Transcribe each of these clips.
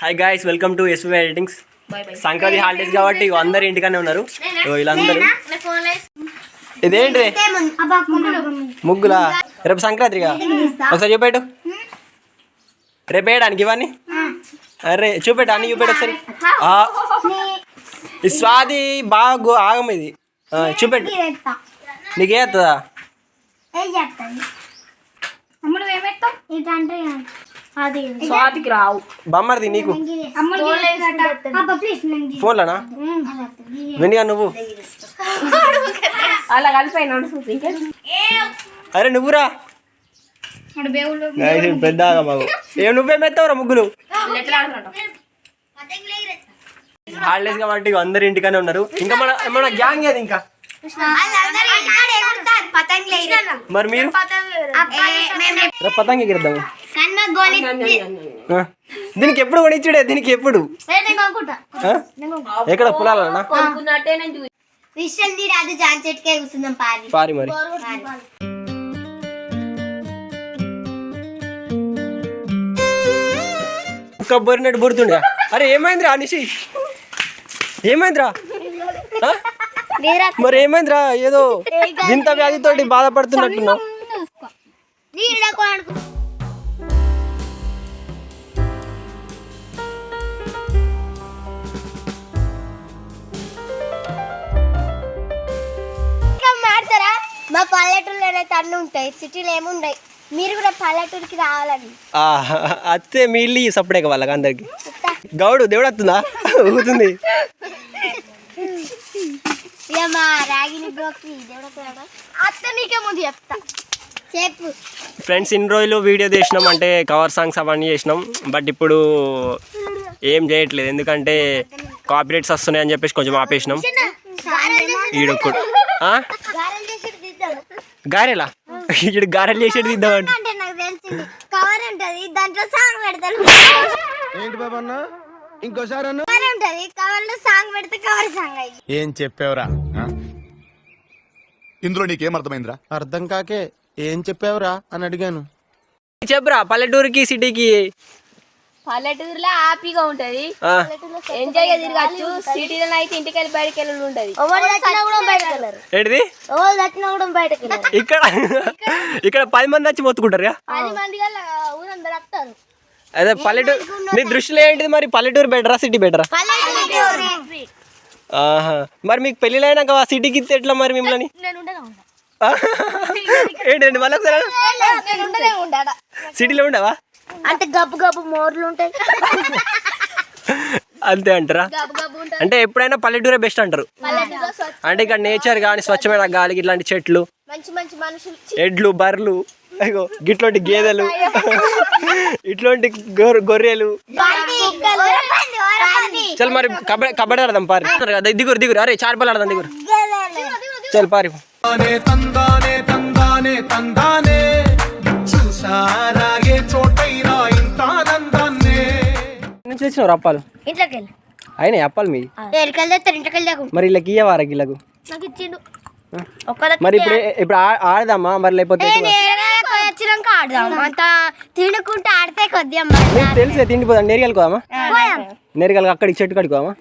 Hi guys, welcome to SV editings. Sankranti holidays కాబట్టి అందరు ఇంటికనే ఉన్నారు. వీళ్ళందరూ ఇదేంటి ముగ్గులా? రేపు సంక్రాంతిగా ఒకసారి చూపెట్టు. రేపు వేయడానికి ఇవన్నీ అరే చూపెట్టు, అన్ని చూపెట్టు ఒకసారి. ఈ స్వాది బాగా ఆగం ఇది చూపెట్టు. నీకేస్తుందా? బొమ్మది నీకు ఫోన్లోనా? వెండిగా నువ్వు అలా కలిపి అరే నువ్వురా పెద్ద మాకు ఏం నువ్వేమెత్తావురా ముగ్గులు? హాలిడేస్ కాబట్టి అందరు ఇంటికనే ఉన్నారు. ఇంకా మన గ్యాంగ్ అది ఇంకా మరి మీరు పతంగి ఎగిరిద్దాము. దీనికి ఎప్పుడు కొనిచ్చుడే? దీనికి ఎప్పుడు ఎక్కడ పొలాలనా? పారి మరి బొరినట్టు బొరుతుండే. అరే ఏమైందిరా నిషి? ఏమైందిరా? మరి ఏమైందిరా? ఏదో వింత వ్యాధితోటి బాధపడుతున్నట్టున్నావు. మా పల్లెటూరులో అయితే అన్నీ ఉంటాయి, సిటీలో ఏముంటాయి. మీరు కూడా పల్లెటూరుకి రావాలని అత్తే మీ ఇల్లు సప్పుడే వాళ్ళకి అందరికి. గౌడు దేవుడు వస్తుందా? ఊగుతుంది. ఫ్రెండ్స్, ఇన్ని రోజులు వీడియో చేసినాం, అంటే కవర్ సాంగ్స్ అవన్నీ చేసినాం. బట్ ఇప్పుడు ఏం చేయట్లేదు, ఎందుకంటే కాపీరైట్స్ వస్తున్నాయి అని చెప్పేసి కొంచెం ఆపేసినాం. ఈడొక్కడు గారెలా? ఇక్కడ గారెలు చేసేది ఇద్దామంటే ఏం చెప్పావురా? ఇందులో నీకేం అర్థమైందిరా? అర్థం కాకే ఏం చెప్పావురా అని అడిగాను. చెప్పురా. పల్లెటూరుకి సిటీకి పల్లెటూరులో హ్యాపీగా ఉంటది, ఎంజాయ్ గా తిరగచ్చు. సిటీలో అయితే ఇంటికి వెళ్ళి బయటకి వెళ్ళి ఉంటది. ఏంటిది? ఇక్కడ 10 మంది వచ్చి మొత్తుకుంటారు. అదే పల్లెటూరు నీ దృష్టిలో ఏంటిది మరి? పల్లెటూరు బెటరా సిటీ బెటరా? మరి మీకు పెళ్ళిళ్ళైనాక ఆ సిటీకి ఇస్తే ఎట్లా మరి మిమ్మల్ని? ఏంటండి మళ్ళీ ఒకసారి సిటీలో ఉండవా? అంటే గబ్బు గబ్బు మోర్లు ఉంటాయి అంతే అంటారా? అంటే ఎప్పుడైనా పల్లెటూరే బెస్ట్ అంటారు. అంటే ఇక్కడ నేచర్ కానీ స్వచ్ఛమైన గాలి, ఇట్లాంటి చెట్లు, ఎడ్లు, బర్రెలు, గిట్లాంటి గేదెలు, ఇట్లాంటి గొర్రెలు. చల్ మరి కబడ్డీ ఆడదాం పారి. దిగురు అరే చార్పల్ ఆడదాం దిగురు. చల్ పారి. నుంచి తెచ్చినావు అప్పాలు? అయినా అప్పాలు మీ మరి ఇలా ఇయ్యవా? గిల్లకు మరి ఇప్పుడు ఆడదామా మరి? లేకపోతే తినుకుంటూ ఆడితే కొద్దిగా తెలిసే తిండిపోదాం. నేరిగలుకోదామా? నేరిగలు అక్కడికి చెట్టు కడుకోదామా?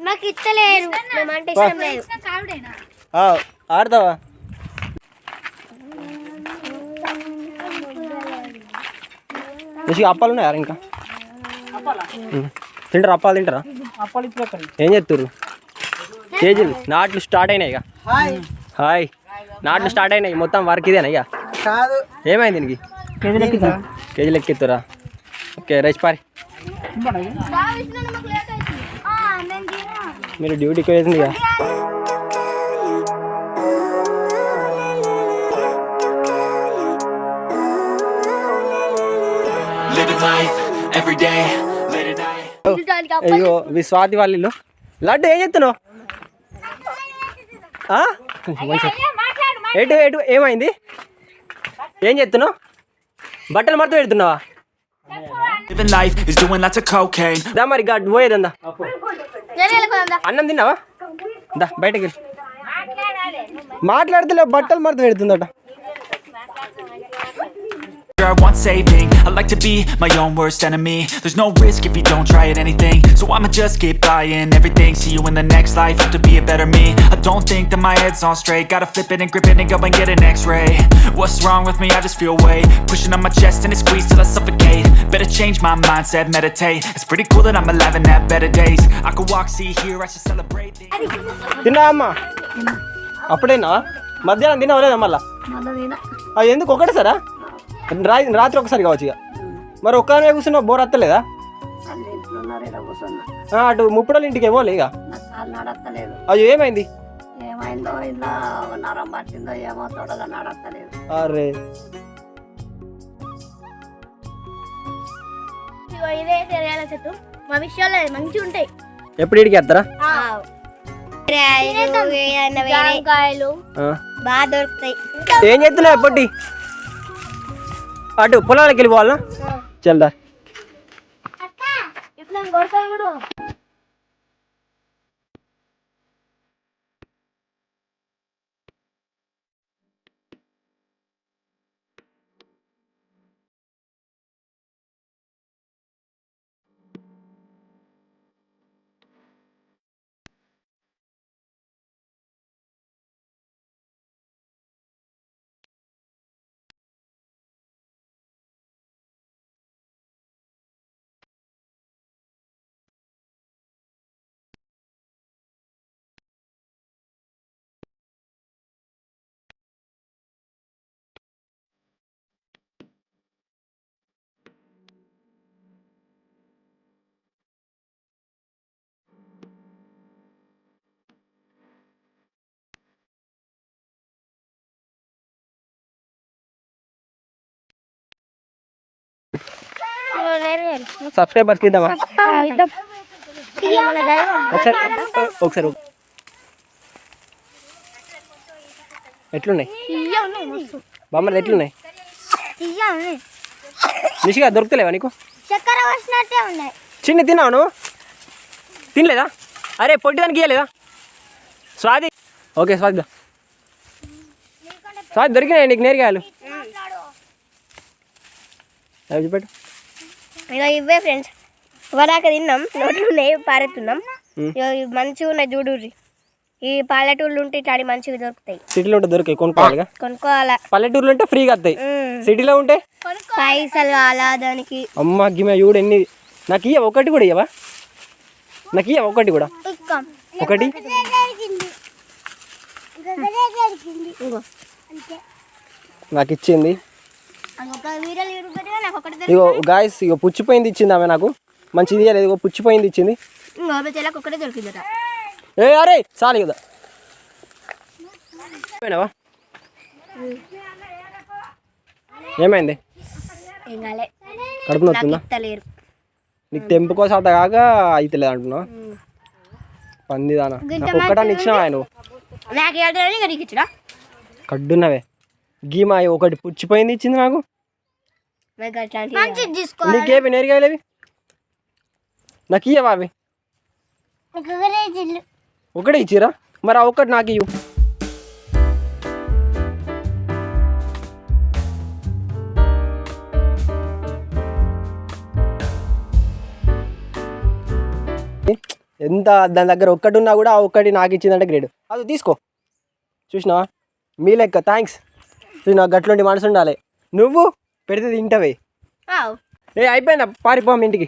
నాకు ఇస్తలేదు, ఆడతావా? అప్పాలు ఉన్నాయా ఇంకా? తింటారా? అప్పాలు తింటారా? ఏం చేస్తారు? కేజీలు నాట్లు స్టార్ట్ అయినాయి ఇక. హాయ్, నాట్లు స్టార్ట్ అయినాయి. మొత్తం వర్క్ ఇదేనా ఇక? ఏమైంది దీనికి? కేజీలు ఎక్కిస్తారా? ఓకే రైస్ పారి. మీరు డ్యూటీకి వేసింది ఇక. అయ్యో స్వాతి వాళ్ళు లడ్డు ఏం చెప్తున్నావు? ఎటు ఏమైంది? ఏం చెప్తున్నావు? బట్టలు మొత్తం పెడుతున్నావా? దా మరి పోయేదందా. అన్నం తిన్నావా? దా బయటకి మాట్లాడితే బట్టలు మడత పెడుతుందట. I want saving. I like to be my own worst enemy. There's no risk if you don't try at anything, so I'ma just keep buying everything. See you in the next life, have to be a better me. I don't think that my head's on straight. Gotta flip it and grip it and go and get an x-ray. What's wrong with me? I just feel weight pushing on my chest and it squeezes till I suffocate. Better change my mindset, meditate. It's pretty cool that I'm alive and have better days. I could walk, see, hear, I should celebrate things. తిన్నా అమ్మా అప్పుడేనా మధ్యాహ్నం తినవలేదా మళ్ళా అది ఎందుకు ఒకటే సరా రాత్రి ఒకసారి కావచ్చు ఇక మరి ఒక్కనే కూర్చున్నా బోర్ వస్తలేదా అటు ముప్పడోళ్ళ ఇంటికి ఇవ్వాలి ఇక అది ఏమైంది ఏమైందో ఇలా నరం పట్టిందో ఏమో తొడగా నడస్తలేదు. అరే ఇదే తెరయాల చెట్టు మా విషయాలు మంచిగా ఉంటాయి. ఎప్పుడు ఇడికి వేస్తారా జాంకాయలు బాగా దొరుకుతాయి. ఏం చేస్తున్నావు ఎప్పటి అటు పొలాలకి వెళ్ళిపోవాలనా చల్దా ఇట్లా కొడతాయి కూడా. సబ్స్క్రైబర్స్ ఇద్దామా ఒకసారి ఎట్లున్నాయి బామ్మది ఎట్లున్నాయి నిషిగా దొరుకుతలేవా నీకు చక్కెర వచ్చినట్టే ఉన్నాయి. చిన్న తిన్నావు నువ్వు తినలేదా అరే పొట్టిదానికి ఇవ్వలేదా స్వాది ఓకే స్వాది స్వాది దొరికినాయి నీకు నేరగాయలు పెట్టు ఇక ఇవే ఫ్రెండ్స్ ఇవరాక తిన్నాం నోట్లు ఉన్నాయి పారెత్తున్నాం. మంచిగా ఉన్నాయి చూడుర్రి. ఈ పల్లెటూళ్ళు ఉంటే ఇట్లాంటి మంచిగా దొరుకుతాయి. సిటీలో ఉంటే దొరికాయి కొనుక్కోవాలి కొనుక్కోవాలా. పల్లెటూరులో ఉంటే ఫ్రీగా వస్తాయి సిటీలో ఉంటే పైసలు కావాలా దానికి. అమ్మ గిమ్మ చూడు ఎన్ని నాకు ఇయ్య ఒకటి కూడా ఇయ్యవా నాకు ఇయ్య ఒకటి కూడా ఒకటి నాకు ఇచ్చింది. ఇగో గాయస్ ఇగో పుచ్చిపోయింది ఇచ్చింది ఆమె నాకు మంచిది ఇవ్వలేదు ఇగో పుచ్చిపోయింది ఇచ్చింది. ఒకటే దొరికిందట. ఏ అరే చాలు కదా పోయినావా ఏమైంది కడుపు నొత్తుందా నీకు తెంపుకో శాత కాక అయితలేదు అంటున్నా పందిదానా ఒక్కటాన్ని ఇచ్చినావా నువ్వు కడ్డున్నవే గీమా ఒకటి పుచ్చిపోయింది ఇచ్చింది నాకు. నీకేవి నేరుగాయలేవి నాకు ఇయ్యవా అవి ఒకటే ఇచ్చిరా మరి ఆ ఒక్కటి నాకు ఇవ్వు. ఎంత దాని దగ్గర ఒక్కటి ఉన్నా కూడా ఆ ఒక్కటి నాకు ఇచ్చిందంటే గ్రేడ్. అది తీసుకో చూసినావా మీ లెక్క థ్యాంక్స్. చూసినా గట్లుండి మనసు ఉండాలి. నువ్వు పెడితే తింటవే. ఏ అయిపోయిందా పారిపోం ఇంటికి.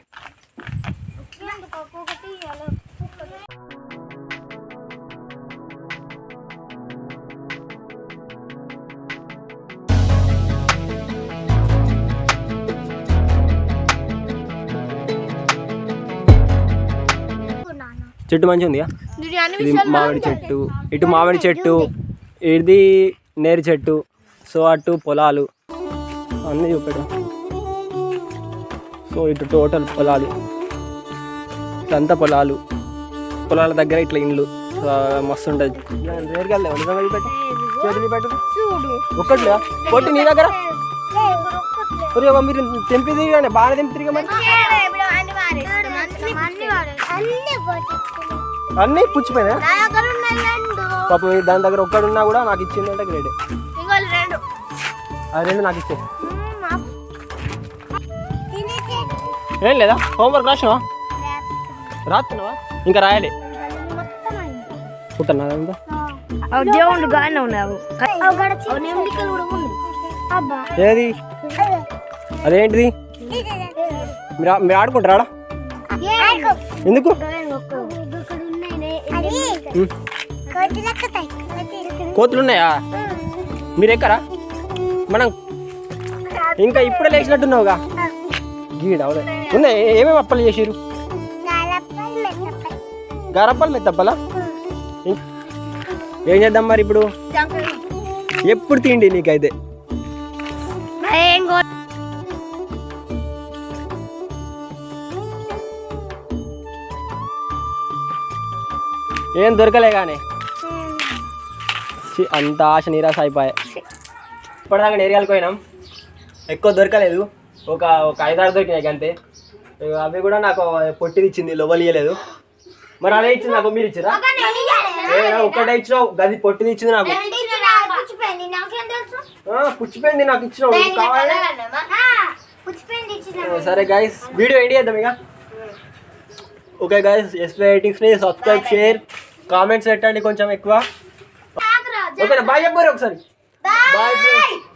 చెట్టు మంచిగా ఉందిగా. ఇది మామిడి చెట్టు ఇటు మామిడి చెట్టు ఇది నేరు చెట్టు సో అటు పొలాలు అన్నీ చూపెట్టు. సో ఇటు టోటల్ పొలాలు ఇట్లంతా పొలాలు పొలాల దగ్గర ఇట్లా ఇండ్లు మస్తు ఉంటుంది. ఒక్కటి పొట్టి నీ దగ్గర మీరు తెంపి తిరిగానే బాగా తెంపి తిరిగా మరి అన్నీ పుచ్చిపోయినా పాపం దాని దగ్గర ఒక్కడున్నా కూడా నాకు ఇచ్చిందంటే గ్రేడే. ఆ రెండు నాకు ఇచ్చే ఏం లేదా హోంవర్క్ రాసినావా రాస్తున్నావా ఇంకా రాయాలి పుట్టనా అదంతా దేవుడు గానే ఉన్నావు ఏది అదేంటిది మీరు ఆడుకుంటారా ఎందుకు కోతులు ఉన్నాయా మీరు ఎక్కరా మనం ఇంకా ఇప్పుడే లేచినట్టున్నావుగా గీడ ఉన్నాయి ఏమేమి అప్పలు చేసిరు గారప్పలు మెత్తప్పలా ఏం చేద్దాం మరి ఇప్పుడు ఎప్పుడు తిండి నీకైతే ఏం దొరకలే కానీ అంత ఆశ నిరాశ అయిపోయాయి ఇప్పటిదాకా ఏరియాలకు పోయినాం ఎక్కువ దొరకలేదు ఒక 5-6 దొరికినాయి అంతే అవి కూడా నాకు పొట్టిది ఇచ్చింది లోవల్ ఇవ్వలేదు మరి అదే ఇచ్చింది నాకు మీరు ఇచ్చిరా ఒక్కటే ఇచ్చినావు గది పొట్టిది ఇచ్చింది నాకు పుచ్చిపోయింది నాకు ఇచ్చినావు కావాలి సరే గైస్ వీడియో ఎండ్ చేద్దాం ఇక ఓకే గైస్ ఎస్పీ రైటింగ్స్ని సబ్స్క్రైబ్ షేర్ కామెంట్స్ పెట్టండి కొంచెం ఎక్కువ ఓకేనా బాయ్ చెప్పారు ఒకసారి బాయ్ ఫ్రెండ్స్